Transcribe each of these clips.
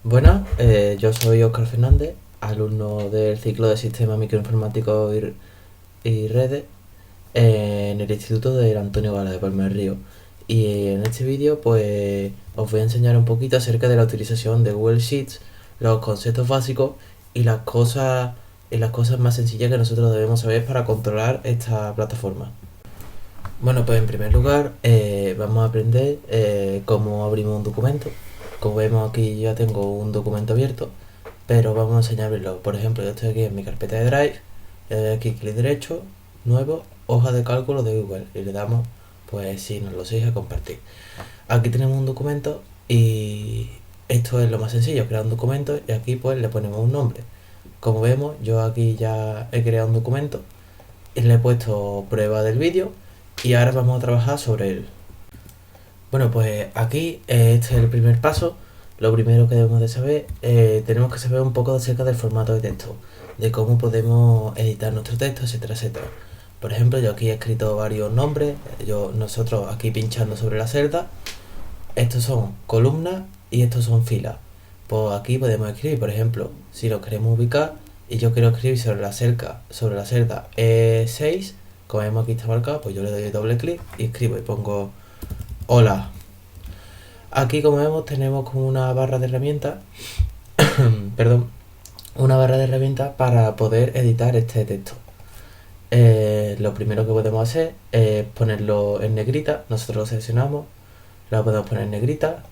Buenas, yo soy Óscar Fernández, alumno del ciclo de Sistemas Microinformáticos y Redes en el Instituto del Antonio Gala de Palma del Río. Y en este vídeo pues os voy a enseñar un poquito acerca de la utilización de Google Sheets, los conceptos básicos y las cosas más sencillas que nosotros debemos saber para controlar esta plataforma. Bueno, pues en primer lugar vamos a aprender cómo abrimos un documento. Como vemos aquí yo ya tengo un documento abierto, pero vamos a enseñarlo. Por ejemplo, yo estoy aquí en mi carpeta de Drive, le doy aquí clic derecho, nuevo, hoja de cálculo de Google y le damos, pues si nos lo seguís, a compartir. Aquí tenemos un documento y esto es lo más sencillo, crear un documento y aquí pues le ponemos un nombre. Como vemos, yo aquí ya he creado un documento y le he puesto prueba del vídeo y ahora vamos a trabajar sobre él. Bueno, pues aquí este es el primer paso. Lo primero que debemos de saber, tenemos que saber un poco acerca del formato de texto, de cómo podemos editar nuestro texto, etcétera, etcétera. Por ejemplo, yo aquí he escrito varios nombres, nosotros aquí pinchando sobre la celda, estos son columnas y estos son filas. Pues aquí podemos escribir, por ejemplo, si lo queremos ubicar y yo quiero escribir sobre la celda E6, como vemos aquí está marcado, pues yo le doy doble clic y escribo y pongo hola. Aquí como vemos tenemos como una barra de herramientas, perdón, una barra de herramientas para poder editar este texto. Lo primero que podemos hacer es ponerlo en negrita, nosotros lo seleccionamos, lo podemos poner en negrita,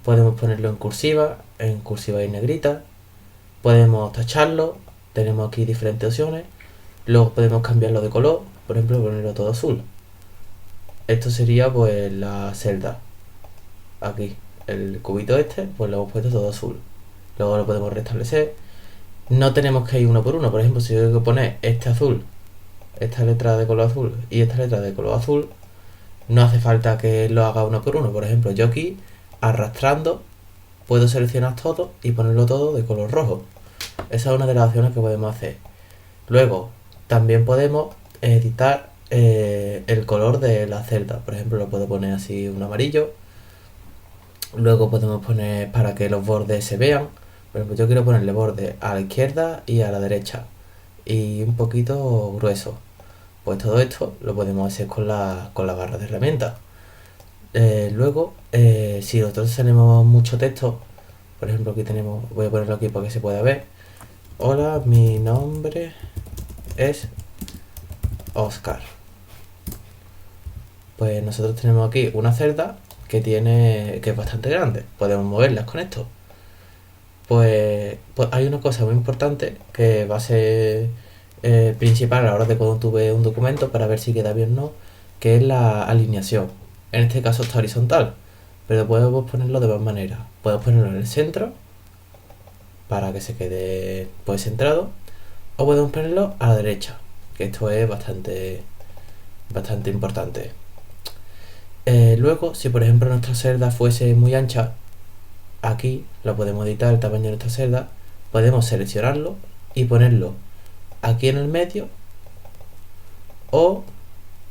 podemos ponerlo en cursiva y negrita, podemos tacharlo, tenemos aquí diferentes opciones, luego podemos cambiarlo de color, por ejemplo ponerlo todo azul. Esto sería pues la celda. Aquí, el cubito este, pues lo hemos puesto todo azul. Luego lo podemos restablecer. No tenemos que ir uno por uno. Por ejemplo, si yo tengo que poner este azul, esta letra de color azul y esta letra de color azul, no hace falta que lo haga uno por uno. Por ejemplo, yo aquí, arrastrando, puedo seleccionar todo y ponerlo todo de color rojo. Esa es una de las opciones que podemos hacer. Luego, también podemos editar el color de la celda. Por ejemplo, lo puedo poner así un amarillo. Luego podemos poner para que los bordes se vean. Por ejemplo, yo quiero ponerle borde a la izquierda y a la derecha. Y un poquito grueso. Pues todo esto lo podemos hacer con la barra de herramientas. Luego, si nosotros tenemos mucho texto, por ejemplo, aquí tenemos, voy a ponerlo aquí para que se pueda ver. Hola, mi nombre es Oscar. Pues nosotros tenemos aquí una celda que es bastante grande. Podemos moverlas con esto. Pues hay una cosa muy importante que va a ser principal a la hora de cuando tú ves un documento para ver si queda bien o no, que es la alineación. En este caso está horizontal, pero podemos ponerlo de más maneras. Podemos ponerlo en el centro para que se quede pues centrado, o podemos ponerlo a la derecha, que esto es bastante importante. Luego, si por ejemplo nuestra celda fuese muy ancha, aquí lo podemos editar el tamaño de nuestra celda, podemos seleccionarlo y ponerlo aquí en el medio, o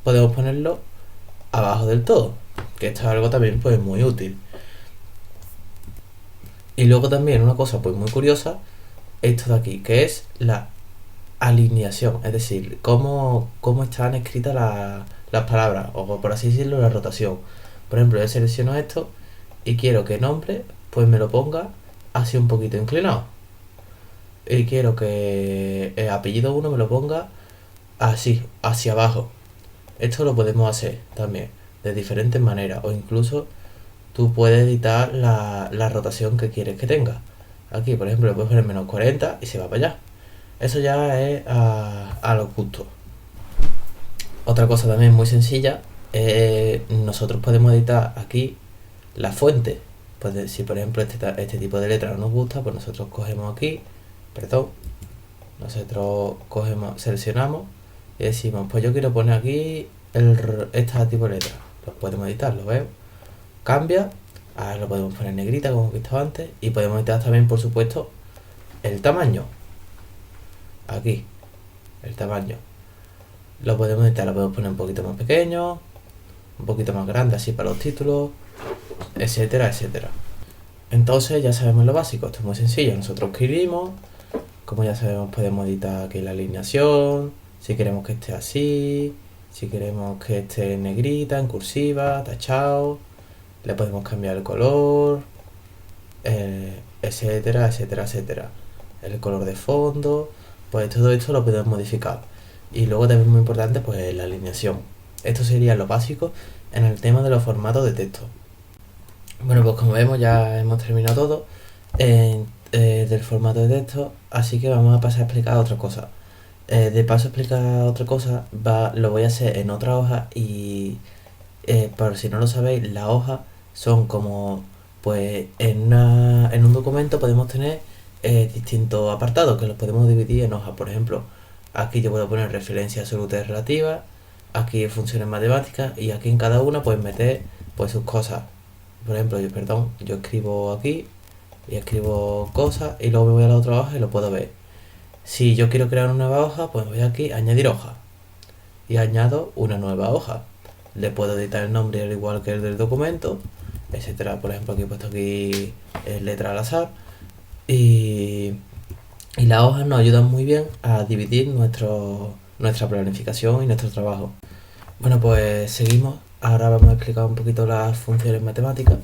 podemos ponerlo abajo del todo, que esto es algo también pues muy útil. Y luego también una cosa pues muy curiosa, esto de aquí, que es la alineación, es decir, cómo están escritas las palabras, o por así decirlo, la rotación. Por ejemplo, yo selecciono esto y quiero que nombre pues me lo ponga así un poquito inclinado, y quiero que el apellido 1 me lo ponga así, hacia abajo. Esto lo podemos hacer también de diferentes maneras, o incluso tú puedes editar la rotación que quieres que tenga. Aquí, por ejemplo, le puedes poner -40 y se va para allá. Eso ya es a los gustos. Otra cosa también muy sencilla, nosotros podemos editar aquí la fuente. Pues si por ejemplo este tipo de letra no nos gusta, pues nosotros cogemos aquí, perdón, seleccionamos y decimos, pues yo quiero poner aquí este tipo de letra. Lo podemos editar, lo veo. Cambia, ahora lo podemos poner en negrita como hemos visto antes, y podemos editar también, por supuesto, el tamaño. Aquí, el tamaño. Lo podemos editar, lo podemos poner un poquito más pequeño, un poquito más grande así para los títulos, etcétera, etcétera. Entonces ya sabemos lo básico, esto es muy sencillo, nosotros escribimos, como ya sabemos podemos editar aquí la alineación, si queremos que esté así, si queremos que esté en negrita, en cursiva, tachado, le podemos cambiar el color, etcétera, etcétera, etcétera. El color de fondo, pues todo esto lo podemos modificar. Y luego también muy importante pues la alineación. Esto sería lo básico en el tema de los formatos de texto. Bueno, pues como vemos ya hemos terminado todo del formato de texto, así que vamos a pasar a explicar otra cosa. De paso a explicar otra cosa, lo voy a hacer en otra hoja y por si no lo sabéis, las hojas son como, pues en un documento podemos tener distintos apartados que los podemos dividir en hojas. Por ejemplo, aquí yo puedo poner referencia absoluta y relativa, aquí funciones matemáticas y aquí en cada una pues meter pues sus cosas. Por ejemplo, yo escribo aquí y escribo cosas y luego me voy a la otra hoja y lo puedo ver. Si yo quiero crear una nueva hoja, pues voy aquí a añadir hoja y añado una nueva hoja. Le puedo editar el nombre al igual que el del documento, etcétera. Por ejemplo, aquí he puesto aquí letra al azar y, y las hojas nos ayudan muy bien a dividir nuestra planificación y nuestro trabajo. Bueno, pues seguimos. Ahora vamos a explicar un poquito las funciones matemáticas.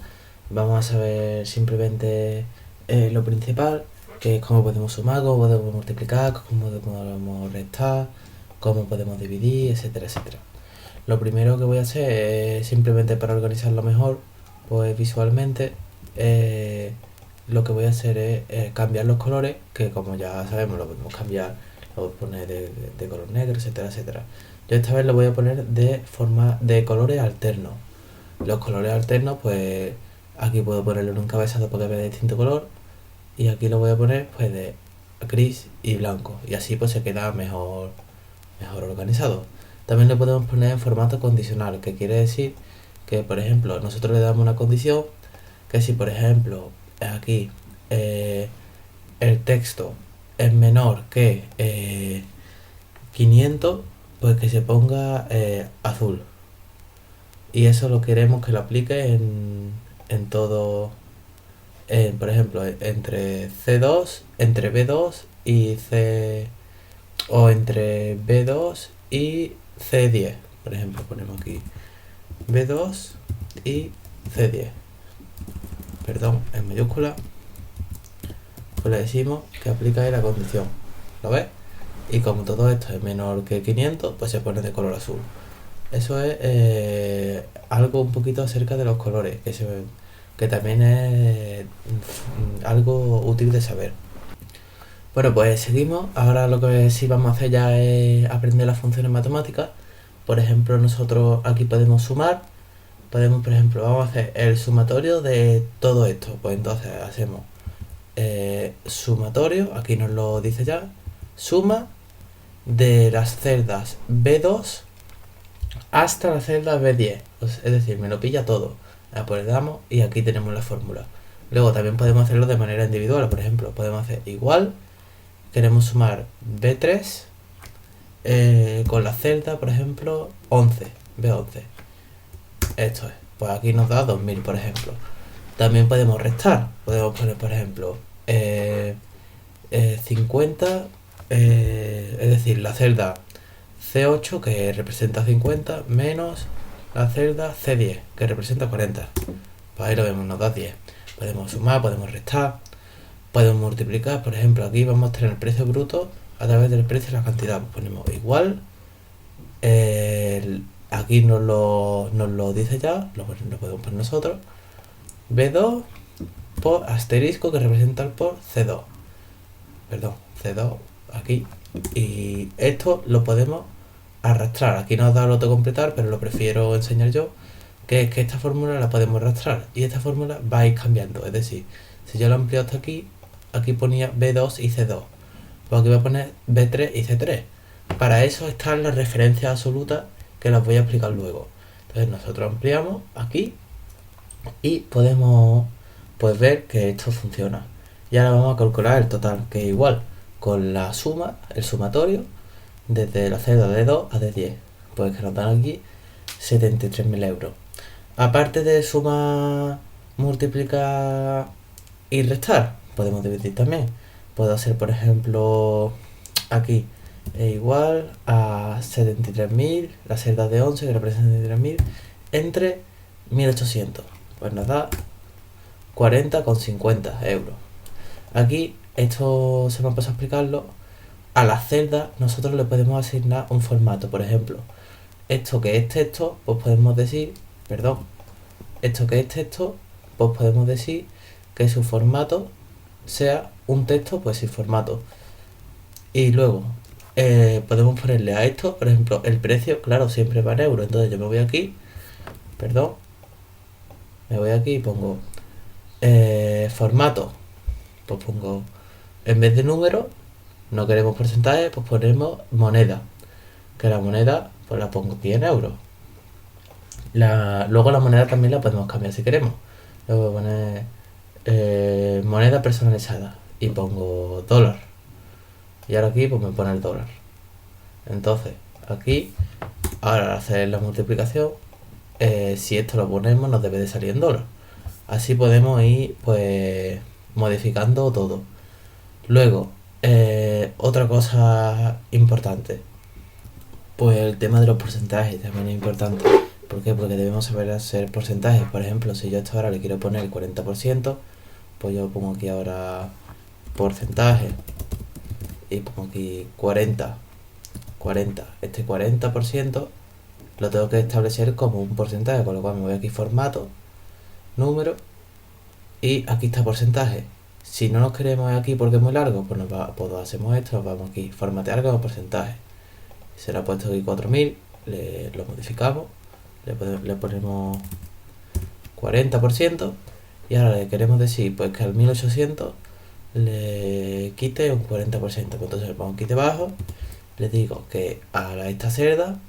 Vamos a saber simplemente lo principal, que es cómo podemos sumar, cómo podemos multiplicar, cómo podemos restar, cómo podemos dividir, etcétera, etcétera. Lo primero que voy a hacer es simplemente para organizarlo mejor, pues visualmente, lo que voy a hacer es cambiar los colores, que como ya sabemos lo podemos cambiar, lo voy a poner de color negro, etcétera, etcétera. Yo esta vez lo voy a poner de colores alternos. Los colores alternos, pues aquí puedo ponerlo en un encabezado para que vea de distinto color y aquí lo voy a poner pues de gris y blanco y así pues se queda mejor organizado. También lo podemos poner en formato condicional, que quiere decir que por ejemplo nosotros le damos una condición que si por ejemplo aquí el texto es menor que 500, pues que se ponga azul. Y eso lo queremos que lo aplique en todo, por ejemplo, entre C2, entre B2 y C, o entre B2 y C10. Por ejemplo, ponemos aquí B2 y C10. Perdón, en mayúscula. Pues le decimos que aplica ahí la condición. ¿Lo ves? Y como todo esto es menor que 500, pues se pone de color azul. Eso es algo un poquito acerca de los colores, que también es algo útil de saber. Bueno, pues seguimos. Ahora lo que sí vamos a hacer ya es aprender las funciones matemáticas. Por ejemplo, nosotros aquí podemos sumar. Podemos, por ejemplo, vamos a hacer el sumatorio de todo esto. Pues entonces hacemos sumatorio, aquí nos lo dice ya, suma de las celdas B2 hasta la celda B10. Es decir, me lo pilla todo. Pues le damos y aquí tenemos la fórmula. Luego también podemos hacerlo de manera individual. Por ejemplo, podemos hacer igual. Queremos sumar B3 con la celda, por ejemplo, 11. B11. Esto es. Pues aquí nos da 2000, por ejemplo. También podemos restar. Podemos poner, por ejemplo, 50, es decir, la celda C8 que representa 50 menos la celda C10 que representa 40. Pues ahí lo vemos, nos da 10. Podemos sumar, podemos restar, podemos multiplicar. Por ejemplo, aquí vamos a tener el precio bruto a través del precio y la cantidad. Pues ponemos igual. Aquí nos lo dice ya, lo podemos poner nosotros. B2 por asterisco que representa el por C2. Perdón, C2 aquí. Y esto lo podemos arrastrar. Aquí nos da el autocompletar, pero lo prefiero enseñar yo, que es que esta fórmula la podemos arrastrar y esta fórmula va a ir cambiando. Es decir, si yo lo amplio hasta aquí, aquí ponía B2 y C2, pues aquí voy a poner B3 y C3. Para eso están las referencias absolutas que las voy a explicar luego. Entonces nosotros ampliamos aquí y podemos pues ver que esto funciona. Y ahora vamos a calcular el total, que es igual con la suma, el sumatorio desde la celda de D2 a D10, pues que nos dan aquí 73.000 euros. Aparte de sumar, multiplicar y restar. Podemos dividir también. Puedo hacer, por ejemplo, aquí es igual a 73.000, la celda de 11 que representa 73.000, entre 1.800. Pues nos da 40,50 euros. Aquí, esto se me ha pasado a explicarlo. A la celda nosotros le podemos asignar un formato. Por ejemplo, esto que es texto, pues podemos decir, perdón, esto que es texto, pues podemos decir que su formato sea un texto pues sin formato. Y luego podemos ponerle a esto, por ejemplo, el precio, claro, siempre va en euros. Entonces yo me voy aquí, perdón, me voy aquí y pongo formato, pues pongo, en vez de número, no queremos porcentaje, pues ponemos moneda, que la moneda pues la pongo aquí en euros. Luego la moneda también la podemos cambiar si queremos. Le voy a poner moneda personalizada y pongo dólar. Y ahora aquí pues me pone el dólar. Entonces aquí, ahora al hacer la multiplicación, si esto lo ponemos nos debe de salir en dólar. Así podemos ir pues modificando todo. Luego, otra cosa importante, pues el tema de los porcentajes también es importante. ¿Por qué? Porque debemos saber hacer porcentajes. Por ejemplo, si yo esto ahora le quiero poner el 40%, pues yo pongo aquí ahora porcentaje y pongo aquí 40. Este 40% lo tengo que establecer como un porcentaje, con lo cual me voy aquí formato, número, y aquí está porcentaje. Si no nos queremos aquí porque es muy largo, pues hacemos esto, nos vamos aquí, formatear como porcentaje. Será puesto aquí 4000, lo modificamos, le ponemos 40%, y ahora le queremos decir pues que al 1800 le quite un 40%. Pues entonces vamos aquí debajo, le digo que a esta celda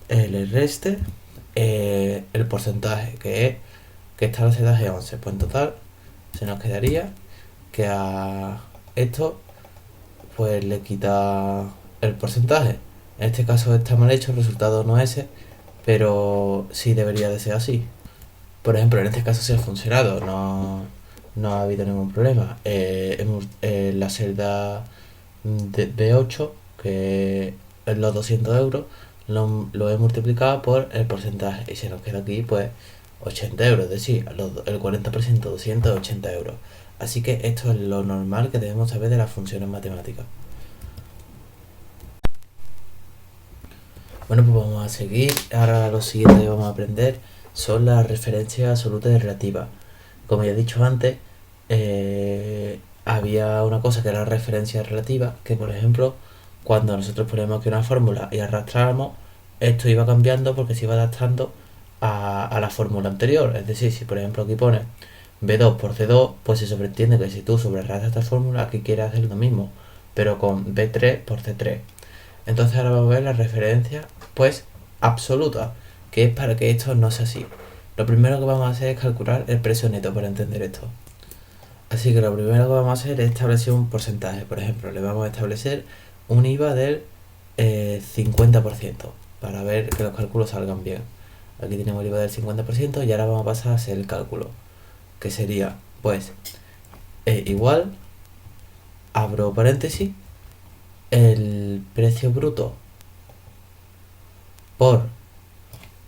le reste el porcentaje, que está la celda G11. Pues en total se nos quedaría que a esto pues le quita el porcentaje. En este caso está mal hecho, el resultado no es ese, pero sí debería de ser así. Por ejemplo, en este caso sí ha funcionado, no ha habido ningún problema. La celda de B8, que es los 200 euros, lo he multiplicado por el porcentaje y se nos queda aquí pues 80 euros, es decir, el 40%, 280 euros. Así que esto es lo normal que debemos saber de las funciones matemáticas. Bueno, pues vamos a seguir. Ahora lo siguiente que vamos a aprender son las referencias absolutas y relativas. Como ya he dicho antes, había una cosa que era referencia relativa, que por ejemplo, cuando nosotros ponemos aquí una fórmula y arrastramos, esto iba cambiando porque se iba adaptando a la fórmula anterior. Es decir, si por ejemplo aquí pones B2 por C2, pues se sobreentiende que si tú sobrearrastras esta fórmula, aquí quieres hacer lo mismo, pero con B3 por C3. Entonces ahora vamos a ver la referencia pues absoluta, que es para que esto no sea así. Lo primero que vamos a hacer es calcular el precio neto para entender esto. Así que lo primero que vamos a hacer es establecer un porcentaje. Por ejemplo, le vamos a establecer un IVA del 50% para ver que los cálculos salgan bien. Aquí tenemos el IVA del 50% y ahora vamos a pasar a hacer el cálculo, que sería pues igual, abro paréntesis, el precio bruto por,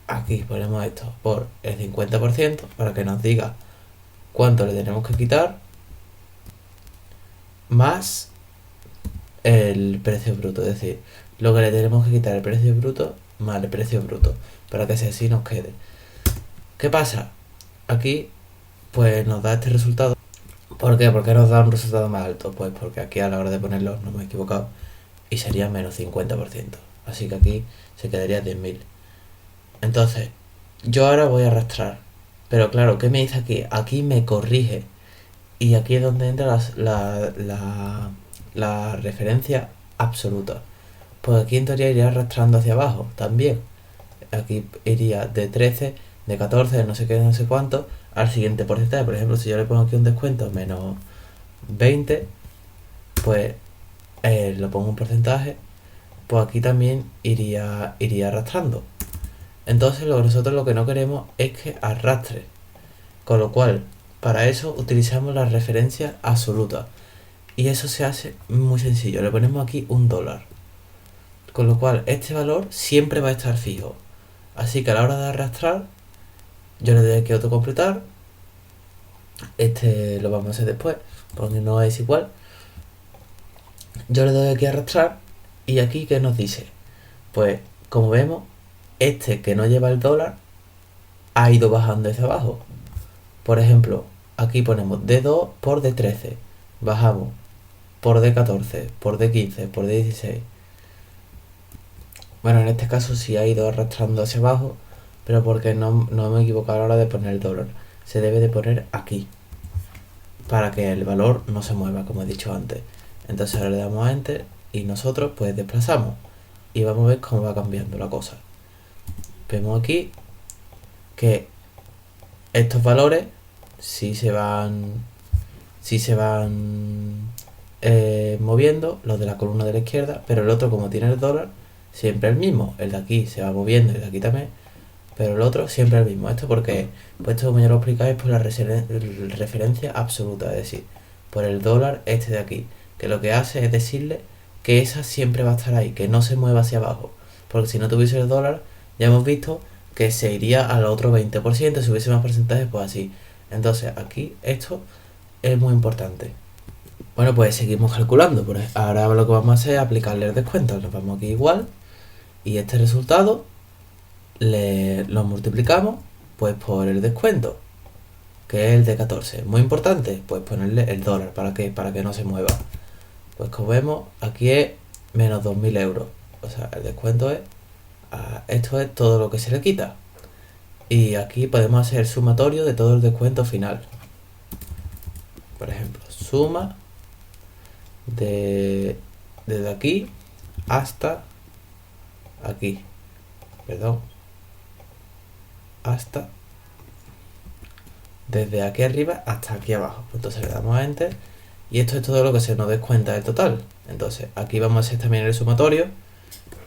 aquí ponemos esto, por el 50% para que nos diga cuánto le tenemos que quitar, más el precio bruto, es decir, lo que le tenemos que quitar el precio bruto más el precio bruto, para que así nos quede. ¿Qué pasa? Aquí pues nos da este resultado. ¿Por qué? ¿Por qué nos da un resultado más alto? Pues porque aquí a la hora de ponerlo no me he equivocado y sería menos 50%. Así que aquí se quedaría 10.000. Entonces, yo ahora voy a arrastrar. Pero claro, ¿qué me dice aquí? Aquí me corrige. Y aquí es donde entra la referencia absoluta. Pues aquí en teoría iría arrastrando hacia abajo también. Aquí iría de 13, de 14, de no sé qué, de no sé cuánto, al siguiente porcentaje. Por ejemplo, si yo le pongo aquí un descuento menos 20, pues lo pongo un porcentaje, pues aquí también iría arrastrando. Entonces nosotros lo que no queremos es que arrastre. Con lo cual, para eso utilizamos la referencia absoluta. Y eso se hace muy sencillo. Le ponemos aquí $1. Con lo cual este valor siempre va a estar fijo. Así que a la hora de arrastrar, yo le doy aquí a autocompletar. Este lo vamos a hacer después, porque no es igual. Yo le doy aquí a arrastrar. Y aquí, ¿qué nos dice? Pues, como vemos, este que no lleva el dólar ha ido bajando hacia abajo. Por ejemplo, aquí ponemos D2 por D13. Bajamos por D14, por D15, por D16. Bueno, en este caso sí ha ido arrastrando hacia abajo, pero porque no me he equivocado a la hora de poner el dólar. Se debe de poner aquí, para que el valor no se mueva, como he dicho antes. Entonces ahora le damos a Enter y nosotros pues desplazamos. Y vamos a ver cómo va cambiando la cosa. Vemos aquí que estos valores sí se van moviendo, los de la columna de la izquierda, pero el otro, como tiene el dólar, siempre el mismo. El de aquí se va moviendo y el de aquí también, pero el otro siempre el mismo. Esto porque, pues esto, como ya lo explicáis, por la referencia absoluta, es decir, por el dólar este de aquí, que lo que hace es decirle que esa siempre va a estar ahí, que no se mueva hacia abajo, porque si no tuviese el dólar, ya hemos visto que se iría al otro 20%, si hubiese más porcentajes, pues así. Entonces aquí esto es muy importante. Bueno, pues seguimos calculando. Ahora lo que vamos a hacer es aplicarle el descuento. Nos vamos aquí igual. Y este resultado lo multiplicamos pues por el descuento, que es el de 14. Muy importante, pues ponerle el dólar. ¿Para qué? Para que no se mueva. Pues como vemos, aquí es menos 2.000 euros. O sea, el descuento es... esto es todo lo que se le quita. Y aquí podemos hacer el sumatorio de todo el descuento final. Por ejemplo, suma desde aquí hasta aquí. Perdón. Hasta desde aquí arriba hasta aquí abajo. Entonces le damos a Enter. Y esto es todo lo que se nos descuenta del total. Entonces aquí vamos a hacer también el sumatorio.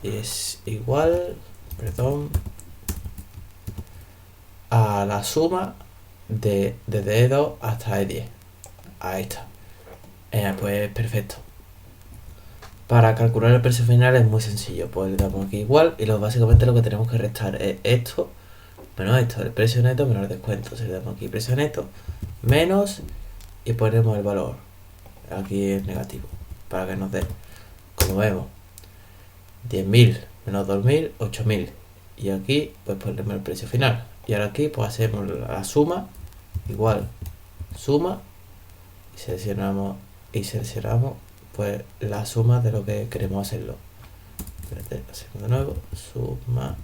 Y es igual, perdón, a la suma de desde E2 hasta E10. Ahí está. Pues perfecto. Para calcular el precio final es muy sencillo. Pues le damos aquí igual. Y básicamente lo que tenemos que restar es esto menos esto, el precio neto menos el descuento. Si le damos aquí precio neto menos y ponemos el valor. Aquí es negativo, para que nos dé, como vemos, 10.000 menos 2.000, 8.000. Y aquí pues ponemos el precio final. Y ahora aquí pues hacemos la suma, igual, suma, y seleccionamos pues la suma de lo que queremos hacerlo. Espérate, hacemos de nuevo, suma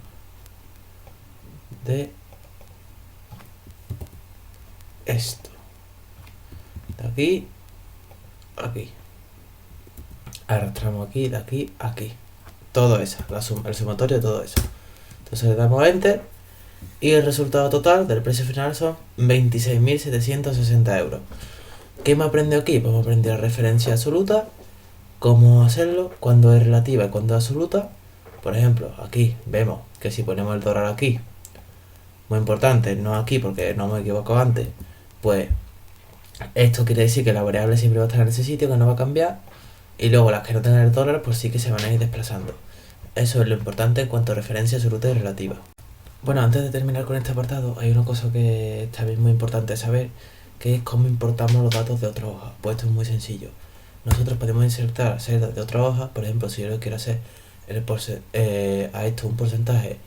de esto, de aquí a aquí, arrastramos aquí, de aquí a aquí, todo eso, el sumatorio de todo eso. Entonces le damos a Enter y el resultado total del precio final son 26.760 euros. ¿Qué me aprendido aquí? Pues me aprendí la referencia absoluta, cómo hacerlo, cuando es relativa y cuando es absoluta. Por ejemplo, aquí vemos que si ponemos el dólar aquí, muy importante, no aquí porque no me equivoco antes, pues esto quiere decir que la variable siempre va a estar en ese sitio, que no va a cambiar, y luego las que no tengan el dólar pues sí que se van a ir desplazando. Eso es lo importante en cuanto a referencia absoluta y relativa. Bueno, antes de terminar con este apartado, hay una cosa que también es muy importante saber, que es cómo importamos los datos de otra hoja. Pues esto es muy sencillo. Nosotros podemos insertar celdas de otra hoja. Por ejemplo, si yo quiero hacer a esto un porcentaje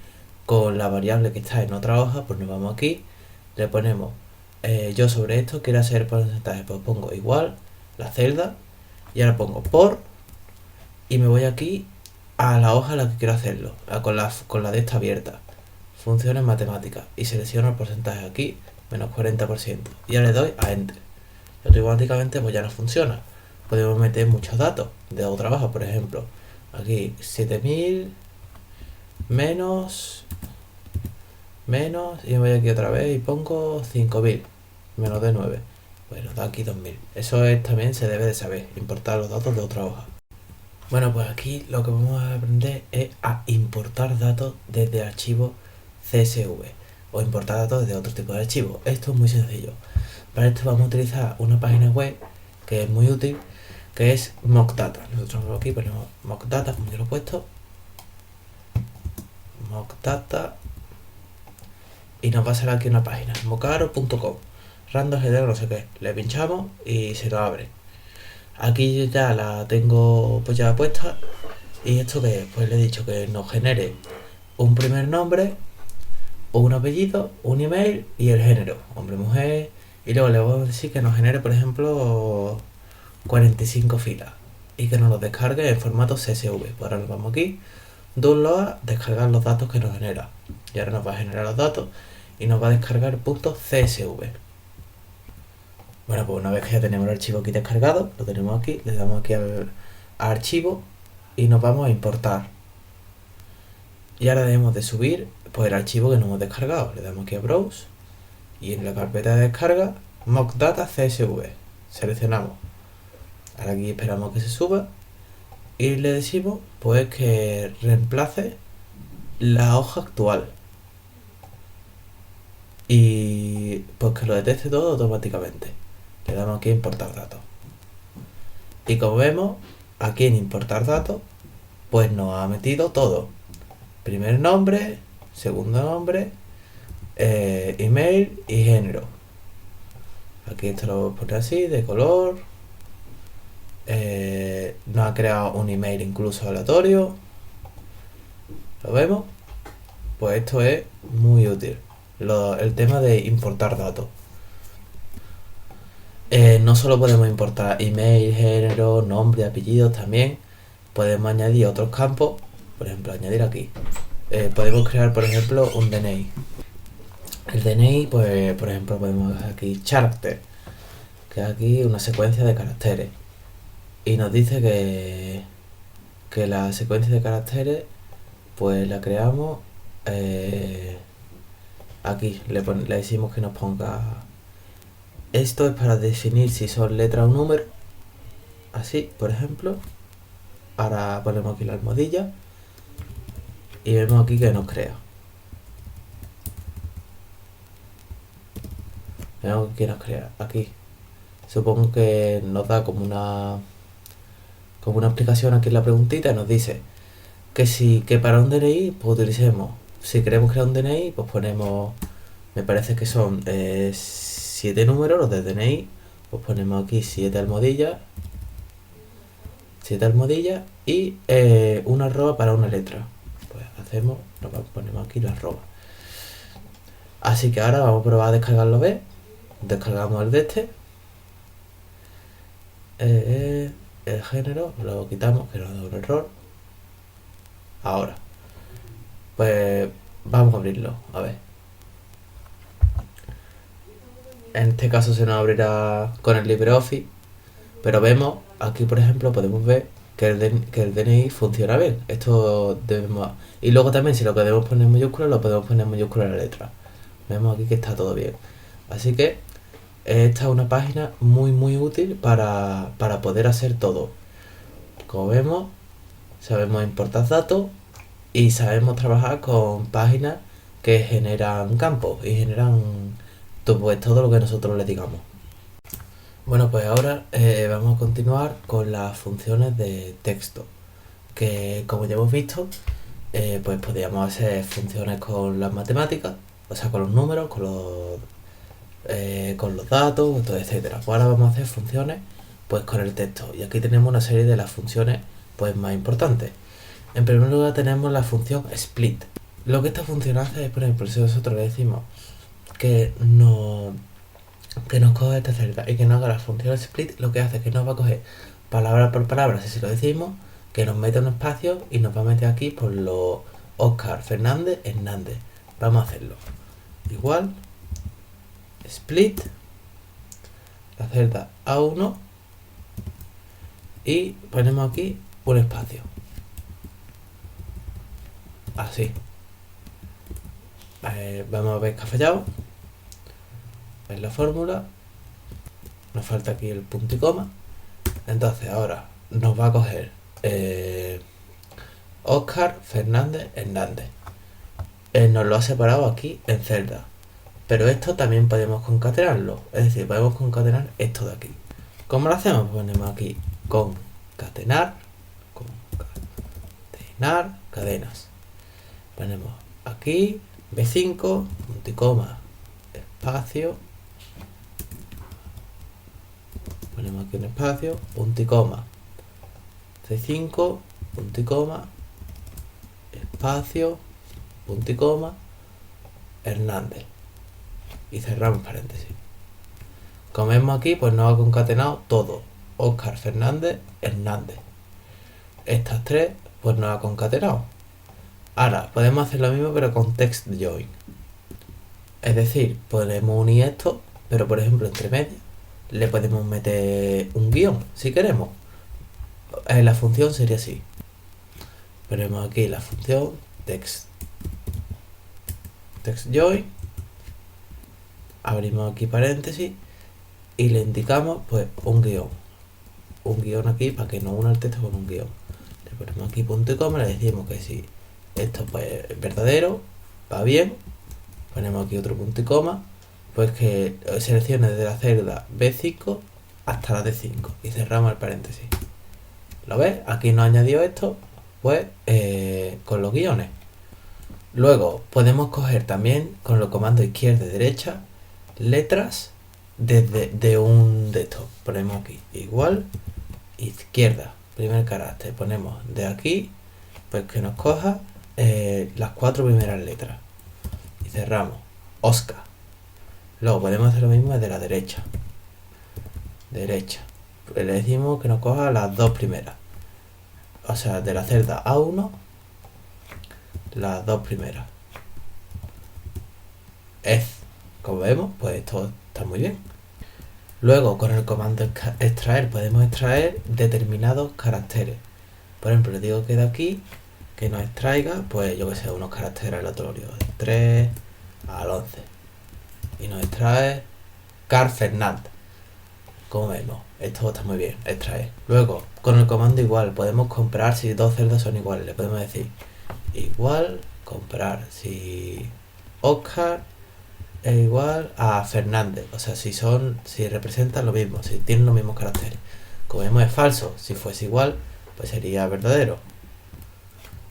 con la variable que está en otra hoja, pues nos vamos aquí, le ponemos yo sobre esto quiero hacer porcentaje, pues pongo igual la celda y ahora pongo por y me voy aquí a la hoja en la que quiero hacerlo, con la de esta abierta, funciones matemáticas, y selecciono el porcentaje aquí, menos 40%, y ahora le doy a Enter. Y automáticamente pues ya no funciona. Podemos meter muchos datos de otra hoja, por ejemplo, aquí 7.000 menos, y me voy aquí otra vez y pongo 5.000 menos de 9, pues nos da aquí 2.000. Eso también se debe de saber, importar los datos de otra hoja. Bueno, pues aquí lo que vamos a aprender es a importar datos desde archivos CSV o importar datos desde otro tipo de archivos. Esto es muy sencillo. Para esto vamos a utilizar una página web que es muy útil, que es Mockdata. Nosotros aquí ponemos Mockdata, como yo lo he puesto, Mockdata, y nos va a salir aquí una página, mocaro.com, random header no sé qué. Le pinchamos y se nos abre. Aquí ya la tengo pues ya puesta. ¿Y esto qué es? Pues le he dicho que nos genere un primer nombre, un apellido, un email y el género, hombre, mujer. Y luego le vamos a decir que nos genere, por ejemplo, 45 filas y que nos lo descargue en formato CSV. Pues ahora nos vamos aquí, download, descargar los datos que nos genera. Y ahora nos va a generar los datos y nos va a descargar .csv. Bueno, pues una vez que ya tenemos el archivo aquí descargado, lo tenemos aquí, le damos aquí al archivo y nos vamos a importar. Y ahora debemos de subir pues el archivo que nos hemos descargado. Le damos aquí a Browse y en la carpeta de descarga Mockdata CSV. Seleccionamos. Ahora aquí esperamos que se suba y le decimos pues que reemplace la hoja actual y pues que lo detecte todo automáticamente. Le damos aquí a importar datos y como vemos aquí en importar datos pues nos ha metido todo: primer nombre, segundo nombre, email y género. Aquí esto lo voy a poner así, de color. Nos ha creado un email incluso aleatorio. ¿Lo vemos? Pues esto es muy útil, el tema de importar datos. No solo podemos importar email, género, nombre, apellidos, también podemos añadir otros campos. Por ejemplo, añadir aquí. Podemos crear, por ejemplo, un DNI. El DNI, pues, por ejemplo, podemos dejar aquí character, que es aquí una secuencia de caracteres. Y nos dice que la secuencia de caracteres, pues la creamos aquí. Le decimos que nos ponga. Esto es para definir si son letras o números. Así, por ejemplo. Ahora ponemos aquí la almohadilla y vemos aquí que nos crea. Vemos que nos crea aquí. Supongo que nos da como una explicación aquí en la preguntita y nos dice que para un DNI pues utilicemos, si queremos crear un DNI pues ponemos, me parece que son 7 números los de DNI, pues ponemos aquí 7 almohadillas y una arroba para una letra. Pues ponemos aquí la arroba. Así que ahora vamos a probar a descargarlo. Descargamos el de este, el género, lo quitamos que nos da un error. Ahora pues vamos a abrirlo, a ver. En este caso se nos abrirá con el LibreOffice, pero vemos aquí, por ejemplo, podemos ver que el DNI funciona bien. Esto debemos. Y luego también, si lo podemos poner en mayúsculas, lo podemos poner en mayúsculas la letra. Vemos aquí que está todo bien. Así que esta es una página muy útil para poder hacer todo. Como vemos, sabemos importar datos y sabemos trabajar con páginas que generan campos y generan pues, todo lo que nosotros les digamos. Bueno, pues ahora vamos a continuar con las funciones de texto, que como ya hemos visto, pues podríamos hacer funciones con las matemáticas, o sea, con los números, con los datos, etcétera. Pues ahora vamos a hacer funciones pues con el texto, y aquí tenemos una serie de las funciones pues más importantes. En primer lugar tenemos la función split. Lo que esta función hace es, por ejemplo, si nosotros le decimos que nos coge esta celda y que nos haga la función split, lo que hace es que nos va a coger palabra por palabra, si lo decimos, que nos mete un espacio y nos va a meter aquí por los Oscar Fernández Hernández. Vamos a hacerlo. Igual, split, la celda A1 y ponemos aquí un espacio. Así. Vamos a ver que ha fallado. En la fórmula nos falta aquí el punto y coma. Entonces ahora nos va a coger Oscar Fernández Hernández. Nos lo ha separado aquí en celda. Pero esto también podemos concatenarlo, es decir, podemos concatenar esto de aquí. ¿Cómo lo hacemos? Ponemos aquí concatenar cadenas. Ponemos aquí B5, punto y coma, espacio. Ponemos aquí un espacio, punto y coma, C5, punto y coma, espacio, punto y coma, Hernández. Y cerramos paréntesis. Como vemos aquí, pues nos ha concatenado todo. Óscar Fernández Hernández. Estas tres, pues nos ha concatenado. Ahora, podemos hacer lo mismo pero con text join. Es decir, podemos unir esto, pero por ejemplo entre medias le podemos meter un guión, si queremos. La función sería así. Ponemos aquí la función text join. Abrimos aquí paréntesis y le indicamos pues un guión aquí para que nos una el texto con un guión. Le ponemos aquí punto y coma, le decimos que si esto pues es verdadero, va bien. Ponemos aquí otro punto y coma, pues que seleccione desde la celda B5 hasta la D5 y cerramos el paréntesis. ¿Lo ves? Aquí nos añadió esto pues con los guiones. Luego podemos coger también con los comandos izquierda y derecha letras de un de estos. Ponemos aquí igual, izquierda, primer carácter. Ponemos de aquí, pues que nos coja las 4 primeras letras. Y cerramos. Oscar. Luego podemos hacer lo mismo desde la derecha. Derecha. Pues le decimos que nos coja las 2 primeras. O sea, de la celda A1, las 2 primeras. Como vemos, pues esto está muy bien. Luego, con el comando extraer, podemos extraer determinados caracteres. Por ejemplo, le digo que de aquí, que nos extraiga, pues yo que sé, unos caracteres aleatorios, de 3 al 11. Y nos extrae Carl Fernández. Como vemos, esto está muy bien, extraer. Luego, con el comando igual, podemos comparar si dos celdas son iguales. Le podemos decir igual, comparar si Oscar es igual a Fernández, o sea, si representan lo mismo, si tienen los mismos caracteres. Como vemos es falso, si fuese igual, pues sería verdadero.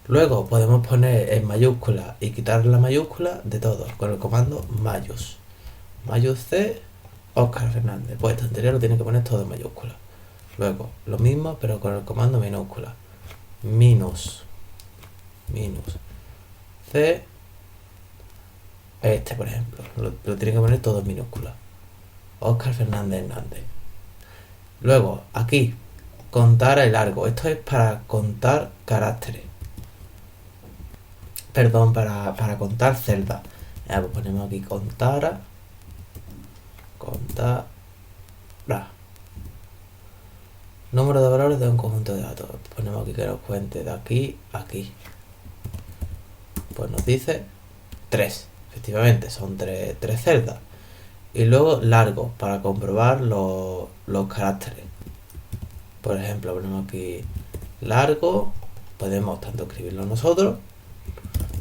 Luego podemos poner en mayúscula y quitar la mayúscula de todos con el comando mayús. Mayús C, Oscar Fernández. Pues esto anterior lo tiene que poner todo en mayúscula. Luego, lo mismo, pero con el comando minúscula. Minus C, por ejemplo, lo tiene que poner todo en minúscula. Oscar Fernández Hernández. Luego, aquí, contar el largo. Esto es para contar caracteres. Perdón, para contar celdas. Pues ponemos aquí contar. Número de valores de un conjunto de datos. Ponemos aquí que nos cuente de aquí a aquí. Pues nos dice 3. Efectivamente, son 3 celdas. Y luego largo, para comprobar los caracteres. Por ejemplo, ponemos aquí largo. Podemos tanto escribirlo nosotros.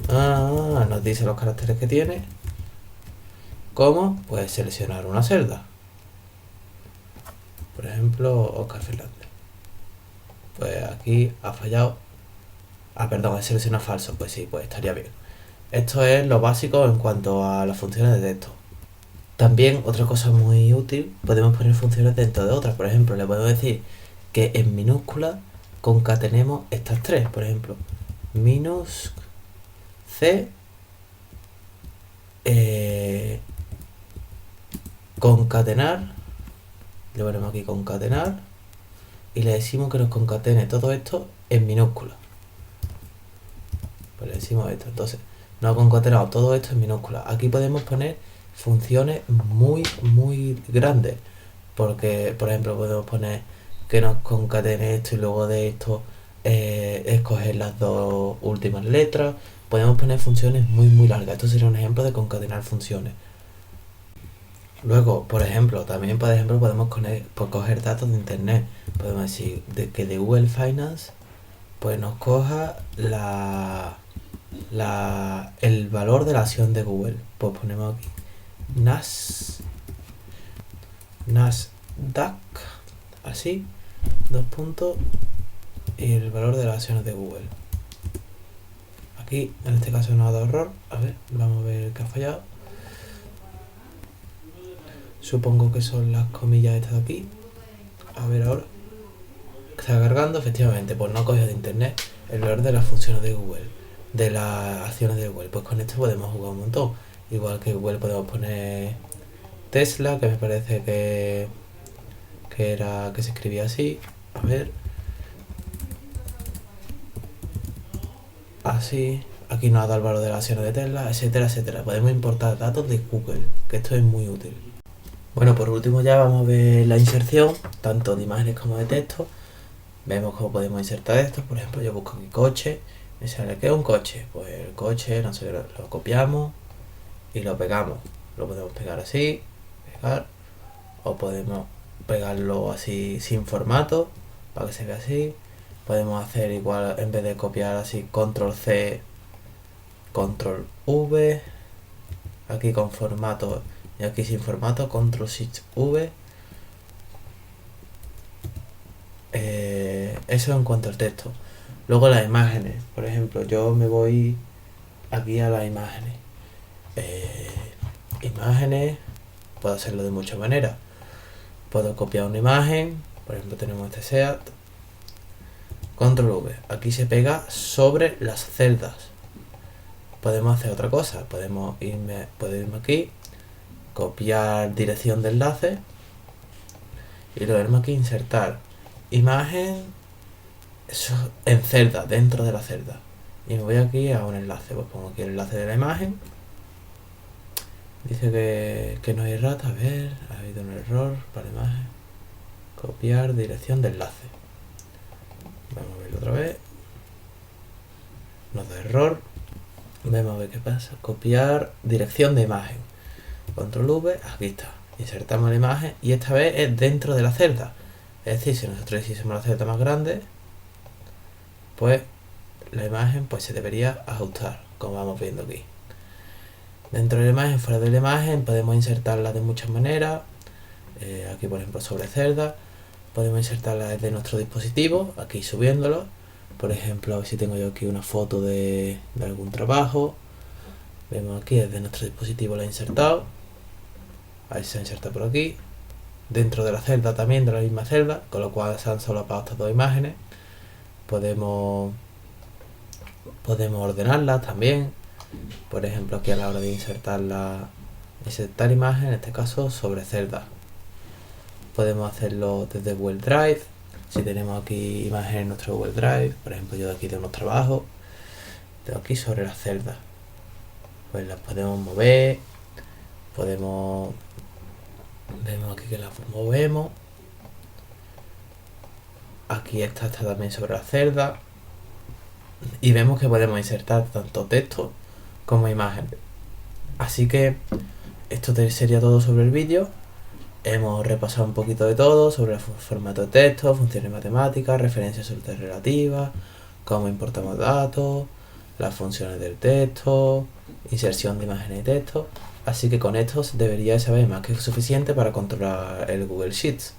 Nos dice los caracteres que tiene. Como pues seleccionar una celda. Por ejemplo, Oscar Fernández. Pues aquí ha fallado. Perdón, he seleccionado falso. Pues sí, pues estaría bien. Esto es lo básico en cuanto a las funciones de texto. También otra cosa muy útil, podemos poner funciones dentro de otras. Por ejemplo, le podemos decir que en minúscula concatenemos estas tres. Por ejemplo, minus C concatenar. Le ponemos aquí concatenar y le decimos que nos concatene todo esto en minúscula. Pues le decimos esto. Entonces, nos ha concatenado todo esto en minúscula. Aquí podemos poner funciones muy grandes. Porque, por ejemplo, podemos poner que nos concatene esto y luego de esto escoger las dos últimas letras. Podemos poner funciones muy largas. Esto sería un ejemplo de concatenar funciones. Luego, por ejemplo, también podemos coger datos de internet. Podemos decir que de Google Finance pues nos coja el valor de la acción de Google. Pues ponemos aquí Nasdaq, así, 2 puntos, y el valor de las acciones de Google. Aquí, en este caso no ha dado error. A ver, vamos a ver qué ha fallado. Supongo que son las comillas estas de aquí. A ver ahora. Está cargando, efectivamente, pues no ha cogido de internet el valor de las funciones de Google, de las acciones de Google. Pues con esto podemos jugar un montón. Igual que Google podemos poner Tesla, que me parece que se escribía así. A ver. Así. Aquí nos ha dado el valor de las acciones de Tesla, etcétera, etcétera. Podemos importar datos de Google, que esto es muy útil. Bueno, por último ya vamos a ver la inserción, tanto de imágenes como de texto. Vemos cómo podemos insertar esto. Por ejemplo, yo busco aquí coche, me sale ¿qué es un coche? Pues el coche, no sé, lo copiamos y lo pegamos. Lo podemos pegar así, pegar, o podemos pegarlo así sin formato para que se vea así. Podemos hacer igual, en vez de copiar así, control C, control V, aquí con formato y aquí sin formato, control shift V. Eso en cuanto al texto. Luego las imágenes, por ejemplo, yo me voy aquí a las imágenes. Imágenes, puedo hacerlo de muchas maneras. Puedo copiar una imagen, por ejemplo tenemos este SEAT, control V, aquí se pega sobre las celdas. Podemos hacer otra cosa, puedo irme aquí, copiar dirección de enlace y luego aquí insertar imagen en celda, dentro de la celda, y me voy aquí a un enlace. Pues pongo aquí el enlace de la imagen. Dice que no hay errata. A ver, ha habido un error para la imagen. Copiar dirección de enlace. Vamos a verlo otra vez. Nos da error. Vamos a ver qué pasa. Copiar dirección de imagen. Control V, aquí está. Insertamos la imagen y esta vez es dentro de la celda. Es decir, si nosotros hiciésemos la celda más grande, pues la imagen pues se debería ajustar, como vamos viendo aquí. Dentro de la imagen, fuera de la imagen, podemos insertarla de muchas maneras. Aquí por ejemplo sobre celda, podemos insertarla desde nuestro dispositivo, aquí subiéndolo. Por ejemplo, si tengo yo aquí una foto de algún trabajo, vemos aquí desde nuestro dispositivo la he insertado. Ahí se inserta por aquí. Dentro de la celda también, de la misma celda, con lo cual se han solapado estas dos imágenes. Podemos ordenarlas también. Por ejemplo, aquí a la hora de insertar imagen, en este caso sobre celda. Podemos hacerlo desde Google Drive. Si tenemos aquí imágenes en nuestro Google Drive, por ejemplo, yo de aquí de unos trabajos, tengo aquí sobre las celdas, pues las podemos mover. Vemos aquí que las movemos. Aquí está también sobre la celda. Y vemos que podemos insertar tanto texto como imagen. Así que esto sería todo sobre el vídeo. Hemos repasado un poquito de todo sobre el formato de texto, funciones matemáticas, referencias relativas, cómo importamos datos, las funciones del texto, inserción de imágenes y texto. Así que con esto debería saber más que suficiente para controlar el Google Sheets.